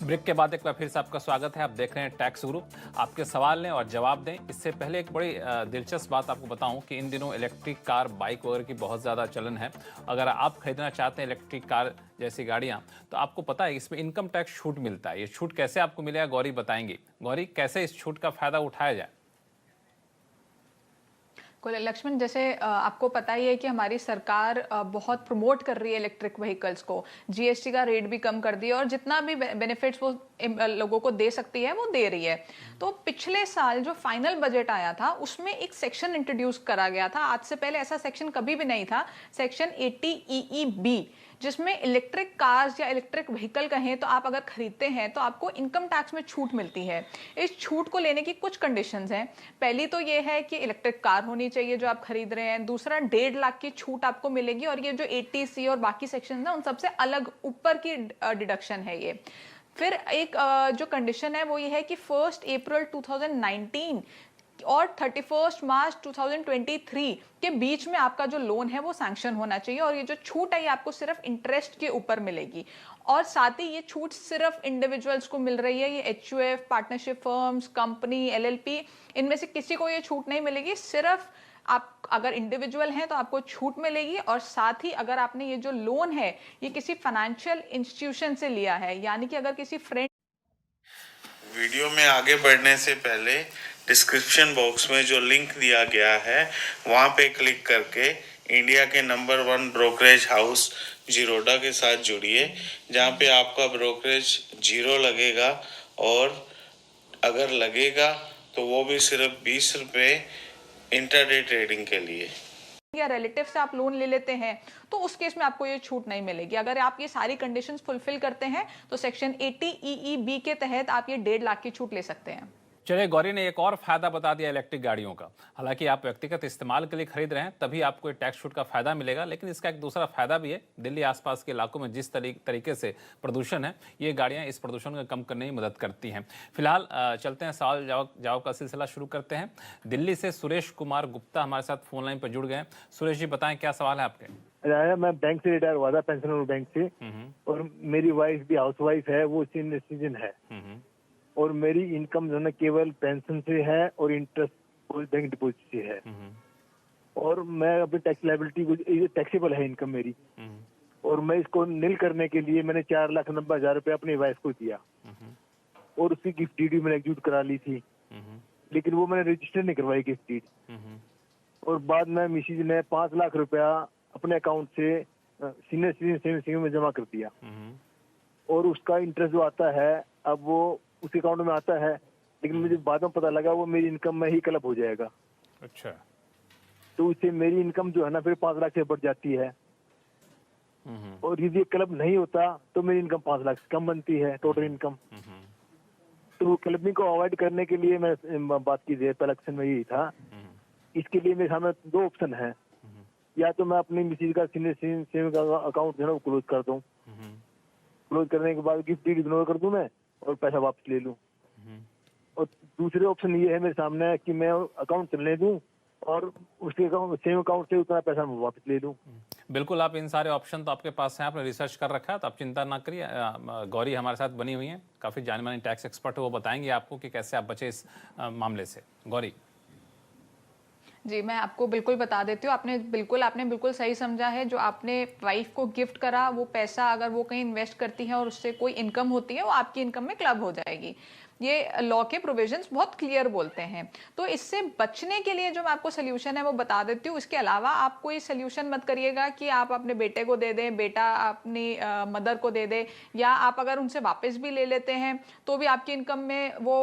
Break के बाद एक बार फिर से आपका स्वागत है। आप देख रहे हैं टैक्स गुरु। आपके सवाल लें और जवाब दें। इससे पहले एक बड़ी दिलचस्प बात आपको बताऊं कि इन दिनों इलेक्ट्रिक कार, बाइक वगैरह की बहुत ज़्यादा चलन है। अगर आप खरीदना चाहते हैं इलेक्ट्रिक कार जैसी गाड़ियां, तो आपको पता है इसमें इनकम टैक्स छूट मिलता है। ये छूट कैसे आपको मिलेगा, गौरी बताएंगी। गौरी, कैसे इस छूट का फायदा उठाया जाए? कुल लक्ष्मण, जैसे आपको पता ही है कि हमारी सरकार बहुत प्रमोट कर रही है इलेक्ट्रिक व्हीकल्स को। जीएसटी का रेट भी कम कर दिया और जितना भी बेनिफिट्स वो लोगों को दे सकती है वो दे रही है। तो पिछले साल जो फाइनल बजट आया था उसमें एक सेक्शन इंट्रोड्यूस करा गया था। आज से पहले ऐसा सेक्शन कभी भी नहीं था। सेक्शन 80EEB, जिसमें इलेक्ट्रिक कार्स या इलेक्ट्रिक व्हीकल कहें तो आप अगर खरीदते हैं तो आपको इनकम टैक्स में छूट मिलती है। इस छूट को लेने की कुछ कंडीशंस हैं। पहली तो ये है कि इलेक्ट्रिक कार होनी चाहिए जो आप खरीद रहे हैं। दूसरा, 1.5 लाख की छूट आपको मिलेगी और ये जो 80C और बाकी सेक्शन है उन सबसे अलग ऊपर की डिडक्शन है ये। फिर एक जो कंडीशन है वो ये है कि 1 अप्रैल 2019 और 31 मार्च 2023 के बीच में आपका जो लोन है वो सैंक्शन होना चाहिए और ये जो छूट है ये आपको सिर्फ इंटरेस्ट के ऊपर मिलेगी। और साथ ही ये छूट सिर्फ इंडिविजुअल्स को मिल रही है। ये HUF, partnership firms, company, LLP, इनमें से किसी को ये छूट नहीं मिलेगी। सिर्फ आप अगर इंडिविजुअल हैं तो आपको छूट मिलेगी। और साथ ही अगर आपने ये जो लोन है ये किसी फाइनेंशियल इंस्टीट्यूशन से लिया है, यानी कि अगर किसी फ्रेंड। वीडियो में आगे बढ़ने से पहले डिस्क्रिप्शन बॉक्स में जो लिंक दिया गया है वहां पे क्लिक करके इंडिया के नंबर 1 ब्रोकरेज हाउस जीरोडा के साथ जुड़िए, जहां पे आपका ब्रोकरेज 0 लगेगा और अगर लगेगा तो वो भी सिर्फ 20 रुपये इंटरडे ट्रेडिंग के लिए। या रिलेटिव से आप लोन ले लेते हैं तो उस केस में आपको ये छूट नहीं मिलेगी। अगर आप ये सारी कंडीशंस फुलफिल करते हैं तो सेक्शन 80EEB के तहत आप ये 1.5 लाख की छूट ले सकते हैं। चलिए, गौरी ने एक और फायदा बता दिया इलेक्ट्रिक गाड़ियों का। हालांकि आप व्यक्तिगत इस्तेमाल के लिए खरीद रहे हैं तभी आपको एक टैक्स छूट का फायदा मिलेगा, लेकिन इसका एक दूसरा फायदा भी है। दिल्ली आसपास के इलाकों में जिस तरीके से प्रदूषण है, ये गाड़ियां इस प्रदूषण को कम करने में मदद करती हैं। फिलहाल चलते हैं, सवाल जवाब का सिलसिला शुरू करते हैं। दिल्ली से सुरेश कुमार गुप्ता हमारे साथ फोन लाइन पर जुड़ गए हैं। सुरेश जी, बताएं क्या सवाल है आपके? मैं बैंक से रिटायर हुआ था, पेंशनर बैंक से, और मेरी वाइफ भी हाउस वाइफ है, वो सीनियर सिटीजन है। और मेरी इनकम जो है केवल पेंशन से है और इंटरेस्ट बैंक डिपॉजिट से है। और मैं अपनी टैक्स लायबिलिटी को, टैक्सेबल है इनकम मेरी, और मैं इसको नील करने के लिए मैंने 4,90,000 रुपये अपनी वाइफ को दिया और उसकी गिफ्ट डीड भी मैंने एग्जीक्यूट करा ली थी, लेकिन वो मैंने रजिस्टर नहीं करवाई गिफ्ट डीड। और बाद में मिसिज ने 5 लाख रुपया अपने अकाउंट से सीनियर सिटीजन सेविंग स्कीम में जमा कर दिया और उसका इंटरेस्ट जो आता है अब वो उस अकाउंट में आता है, लेकिन मुझे बाद में पता लगा वो मेरी इनकम में ही क्लब हो जाएगा। अच्छा। तो उससे मेरी इनकम जो है ना फिर 5 लाख से बढ़ जाती है, और यदि क्लब नहीं होता तो मेरी इनकम 5 लाख से कम बनती है टोटल इनकम। तो क्लबिंग को अवॉइड करने के लिए मैं बात की थी, पहले एक्शन में यही था। इसके लिए मेरे सामने 2 ऑप्शन है, या तो मैं अपनी मिसिज का सीनियर सेविंग अकाउंट जो है वो क्लोज कर दूं, क्लोज करने के बाद गिफ्ट डीड इग्नोर कर दूं मैं और पैसा वापस ले लूं। और दूसरे ऑप्शन ये है मेरे सामने कि मैं अकाउंट चलने दूं और उसके सेम अकाउंट से उतना पैसा मैं वापस ले लूं। बिल्कुल, आप इन सारे ऑप्शन तो आपके पास हैं, आपने रिसर्च कर रखा है, तो आप चिंता ना करिए। गौरी हमारे साथ बनी हुई हैं, काफ़ी जानी मानी टैक्स एक्सपर्ट है, वो बताएंगे आपको कि कैसे आप बचे इस मामले से। गौरी जी, मैं आपको बिल्कुल बता देती हूँ। आपने बिल्कुल सही समझा है। जो आपने वाइफ को गिफ्ट करा वो पैसा अगर वो कहीं इन्वेस्ट करती है और उससे कोई इनकम होती है वो आपकी इनकम में क्लब हो जाएगी। ये लॉ के प्रोविजंस बहुत क्लियर बोलते हैं। तो इससे बचने के लिए जो मैं आपको सोल्यूशन है वो बता देती हूँ। इसके अलावा आप कोई सोल्यूशन मत करिएगा कि आप अपने बेटे को दे दें, बेटा अपनी मदर को दे दे, या आप अगर उनसे वापस भी ले लेते हैं तो भी आपकी इनकम में वो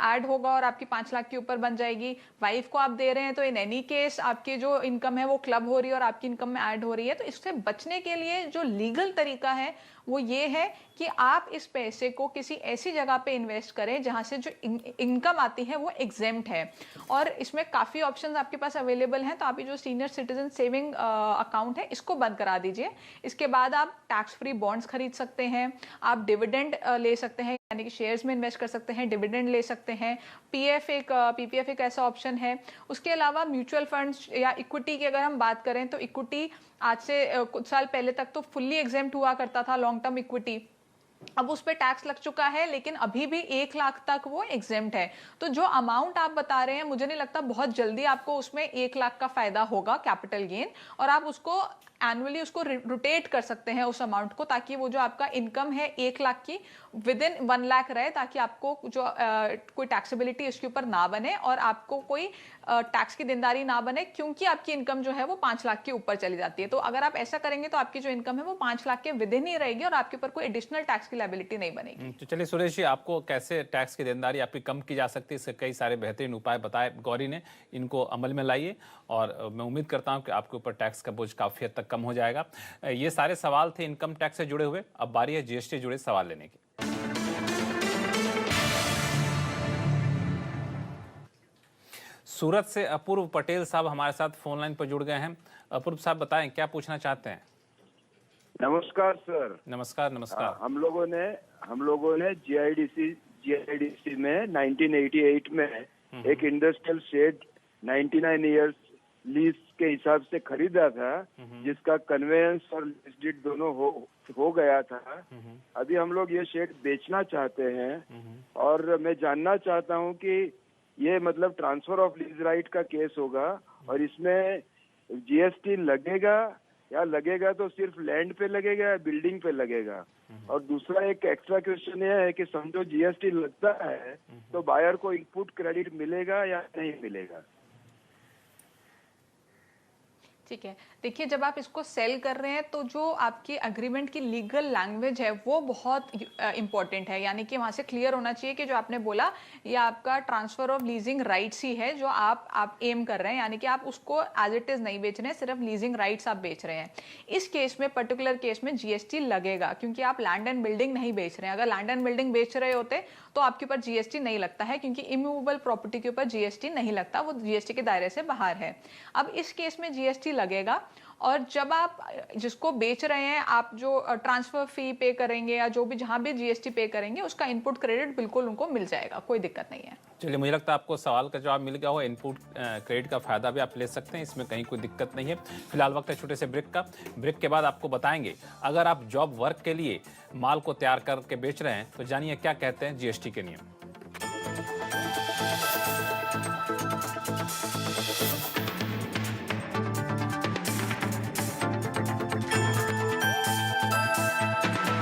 ऐड होगा और आपकी 5 लाख के ऊपर बन जाएगी। वाइफ को आप दे रहे हैं तो इन एनी केस आपकी जो इनकम है वो क्लब हो रही है और आपकी इनकम में ऐड हो रही है। तो इससे बचने के लिए जो लीगल तरीका है वो ये है कि आप इस पैसे को किसी ऐसी जगह पे इन्वेस्ट करें जहां से जो इनकम आती है वो एग्जेम्प्ट है। और इसमें काफ़ी ऑप्शंस आपके पास अवेलेबल हैं। तो आप ये जो सीनियर सिटीजन सेविंग अकाउंट है इसको बंद करा दीजिए। इसके बाद आप टैक्स फ्री बॉन्ड्स खरीद सकते हैं, आप डिविडेंड ले सकते हैं, यानी कि शेयर्स में इन्वेस्ट कर सकते हैं, डिविडेंड ले सकते हैं। पीपीएफ एक ऐसा ऑप्शन है। उसके अलावा म्यूचुअल फंड्स या इक्विटी की अगर हम बात करें तो इक्विटी आज से कुछ साल पहले तक तो फुल्ली एग्जेम्प्ट हुआ करता था, लॉन्ग टर्म इक्विटी। अब उस पे टैक्स लग चुका है, लेकिन अभी भी 1 लाख तक वो एग्जेम्प्ट है। तो जो अमाउंट आप बता रहे हैं, मुझे नहीं लगता बहुत जल्दी आपको उसमें 1 लाख का फायदा होगा कैपिटल गेन, और आप उसको एनुअली उसको रोटेट कर सकते हैं उस अमाउंट को, ताकि वो जो आपका इनकम है 1 लाख की विद इन 1 लाख रहे, ताकि आपको जो कोई टैक्सेबिलिटी इसके ऊपर ना बने और आपको कोई टैक्स की देनदारी ना बने, क्योंकि आपकी इनकम जो है वो 5 लाख के ऊपर चली जाती है। तो अगर आप ऐसा करेंगे तो आपकी जो इनकम है वो 5 लाख के विद इन ही रहेगी और आपके ऊपर कोई एडिशनल टैक्स की लायबिलिटी नहीं बनेगी। तो चलिए सुरेश जी, आपको कैसे टैक्स की देनदारी आपकी कम की जा सकती है, इसके कई सारे बेहतरीन उपाय बताए गौरी ने, इनको अमल में लाइए और मैं उम्मीद करता हूं कि आपके ऊपर टैक्स का बोझ काफी हद तक कम हो जाएगा। ये सारे सवाल थे इनकम टैक्स से जुड़े हुए। अब बारी है जीएसटी जुड़े सवाल लेने की। सूरत से अपूर्व पटेल साहब हमारे साथ फोन लाइन पर जुड़ गए हैं। अपूर्व साहब बताएं, क्या पूछना चाहते हैं? नमस्कार सर। नमस्कार नमस्कार। हम लोगों ने जीआईडीसी में 1988 में एक इंडस्ट्रियल शेड 99 इयर्स लीज के हिसाब से खरीदा था, जिसका कन्वेंस और लीज डीड दोनों हो गया था। अभी हम लोग ये शेड बेचना चाहते हैं और मैं जानना चाहता हूँ कि ये मतलब ट्रांसफर ऑफ लीज राइट का केस होगा और इसमें जीएसटी लगेगा, या लगेगा तो सिर्फ लैंड पे लगेगा या बिल्डिंग पे लगेगा? और दूसरा एक एक्स्ट्रा क्वेश्चन ये है कि समझो जीएसटी लगता है तो बायर को इनपुट क्रेडिट मिलेगा या नहीं मिलेगा? ठीक है, देखिए जब आप इसको सेल कर रहे हैं तो जो आपकी एग्रीमेंट की लीगल लैंग्वेज है वो बहुत इंपॉर्टेंट है, यानी कि वहां से क्लियर होना चाहिए कि जो आपने बोला ये आपका ट्रांसफर ऑफ लीजिंग राइट्स ही है जो आप एम कर रहे हैं, यानी कि आप उसको एज इट इज नहीं बेच रहे हैं, सिर्फ लीजिंग राइट्स आप बेच रहे हैं। इस केस में पर्टिकुलर केस में जीएसटी लगेगा, क्योंकि आप लैंड एंड बिल्डिंग नहीं बेच रहे हैं। अगर लैंड एंड बिल्डिंग बेच रहे होते तो आपके ऊपर जीएसटी नहीं लगता है, क्योंकि इमूवेबल प्रॉपर्टी के ऊपर जीएसटी नहीं लगता, वो जीएसटी के दायरे से बाहर है। अब इस केस में जीएसटी लगेगा, और जब आप जिसको बेच रहे हैं आप जो ट्रांसफर फी पे करेंगे या जो भी जहां भी जीएसटी पे करेंगे उसका इनपुट क्रेडिट बिल्कुल उनको मिल जाएगा, कोई दिक्कत नहीं है। चलिए, मुझे लगता है आपको सवाल का जवाब मिल गया हो। इनपुट क्रेडिट का फायदा भी आप ले सकते हैं, इसमें कहीं कोई दिक्कत नहीं है। फिलहाल वक्त है छोटे से ब्रेक का। ब्रेक के बाद आपको बताएंगे, अगर आप जॉब वर्क के लिए माल को तैयार करके बेच रहे हैं तो जानिए क्या कहते हैं जीएसटी के नियम।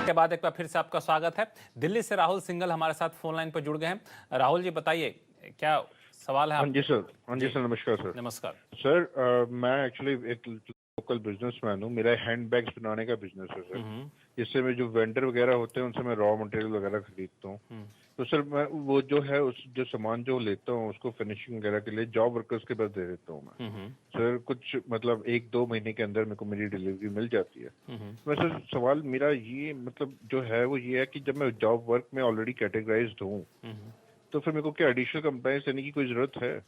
के बाद एक बार फिर से आपका स्वागत है। दिल्ली से राहुल सिंघल हमारे साथ फोन लाइन पर जुड़ गए हैं। राहुल जी बताइए, क्या सवाल है? हाँ जी सर, नमस्कार सर। नमस्कार सर, मैं एक्चुअली एक लोकल बिजनेसमैन हूँ। मेरा हैंड बैग्स बनाने का बिजनेस है सर, जिससे मैं जो वेंडर वगैरह होते हैं उनसे मैं रॉ मटेरियल वगैरह खरीदता हूँ। तो सर मैं वो जो है उस जो सामान जो लेता हूँ उसको फिनिशिंग वगैरह के लिए जॉब वर्कर्स के पास दे देता हूँ मैं। सर कुछ मतलब 1-2 महीने के अंदर मेरे को मेरी डिलीवरी मिल जाती है। मैं सर सवाल मेरा ये मतलब जो है वो ये है कि जब मैं जॉब वर्क में ऑलरेडी कैटेगराइज्ड हूँ तो फिर मेरे को क्या एडिशनल कंप्लायंस देने की कोई जरूरत है?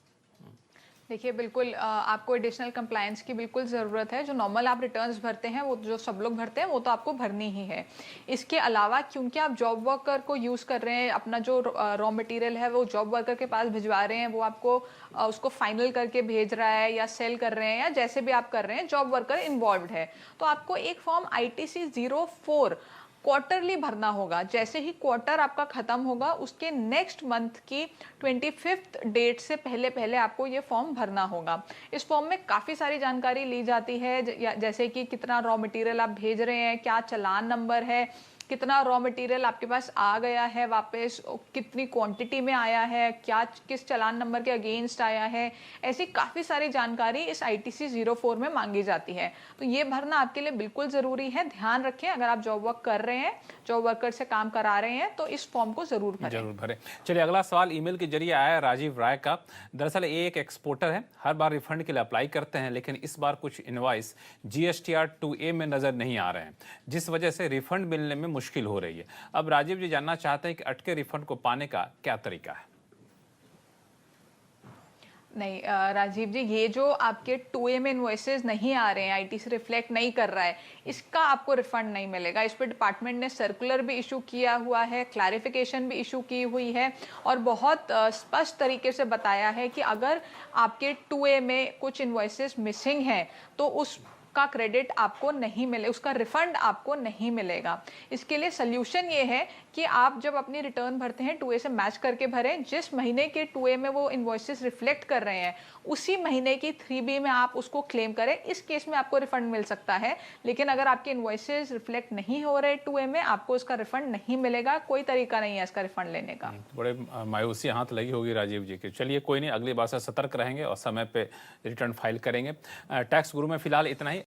देखिए बिल्कुल आपको एडिशनल कंप्लायंस की बिल्कुल ज़रूरत है। जो नॉर्मल आप रिटर्न्स भरते हैं वो जो सब लोग भरते हैं वो तो आपको भरनी ही है। इसके अलावा क्योंकि आप जॉब वर्कर को यूज़ कर रहे हैं, अपना जो रॉ मटेरियल है वो जॉब वर्कर के पास भिजवा रहे हैं, वो आपको उसको फाइनल करके भेज रहा है या सेल कर रहे हैं या जैसे भी आप कर रहे हैं, जॉब वर्कर इन्वॉल्व है, तो आपको एक फॉर्म ITC 04 क्वार्टरली भरना होगा। जैसे ही क्वार्टर आपका खत्म होगा उसके नेक्स्ट मंथ की 25th डेट से पहले पहले आपको ये फॉर्म भरना होगा। इस फॉर्म में काफ़ी सारी जानकारी ली जाती है, जैसे कि कितना रॉ मटेरियल आप भेज रहे हैं, क्या चालान नंबर है, कितना रॉ मटेरियल आपके पास आ गया है वापस, कितनी क्वांटिटी में आया है, क्या किस चालान नंबर के अगेंस्ट आया है, ऐसी काफ़ी सारी जानकारी इस ITC 04 में मांगी जाती है। तो ये भरना आपके लिए बिल्कुल ज़रूरी है। ध्यान रखें, अगर आप जॉब वर्क कर रहे हैं, जॉब वर्कर से काम करा रहे हैं, तो इस फॉर्म को ज़रूर भरें। चलिए, अगला सवाल ईमेल के जरिए आया है राजीव राय का। दरअसल ये एक एक्सपोर्टर है, हर बार रिफंड के लिए अप्लाई करते हैं, लेकिन इस बार कुछ इनवॉइस GSTR 2A में नज़र नहीं आ रहे हैं, जिस वजह से रिफंड मिलने में मुश्किल हो रही है। अब राजीव जी जानना चाहते हैं कि अटके रिफंड को पाने का क्या तरीका है? नहीं राजीव जी, ये जो आपके 2A में इनवॉइसेस नहीं आ रहे हैं, ITC रिफ्लेक्ट नहीं कर रहा है, इसका आपको रिफंड नहीं मिलेगा। इस पर डिपार्टमेंट ने सर्कुलर भी इशू किया हुआ है, क्लैरिफिकेशन भी इशू की हुई है और बहुत स्पष्ट तरीके से बताया है कि अगर आपके 2A में कुछ इनवॉइसेस मिसिंग हैं तो उस का क्रेडिट आपको नहीं मिले, उसका रिफंड आपको नहीं मिलेगा। इसके लिए सोल्यूशन ये है कि आप जब अपनी रिटर्न भरते हैं 2A से मैच करके भरें। जिस महीने के 2A में वो इनवॉइसेस रिफ्लेक्ट कर रहे हैं उसी महीने की 3B में आप उसको क्लेम करें। इस केस में आपको रिफंड मिल सकता है, लेकिन अगर आपके इनवॉइसेस रिफ्लेक्ट नहीं हो रहे 2A में, आपको उसका रिफंड नहीं मिलेगा। कोई तरीका नहीं है इसका रिफंड लेने का। बड़े मायूसी हाथ लगी होगी राजीव जी की। चलिए कोई नहीं, अगली बार से सतर्क रहेंगे और समय पे रिटर्न फाइल करेंगे। टैक्स गुरु में फिलहाल इतना ही।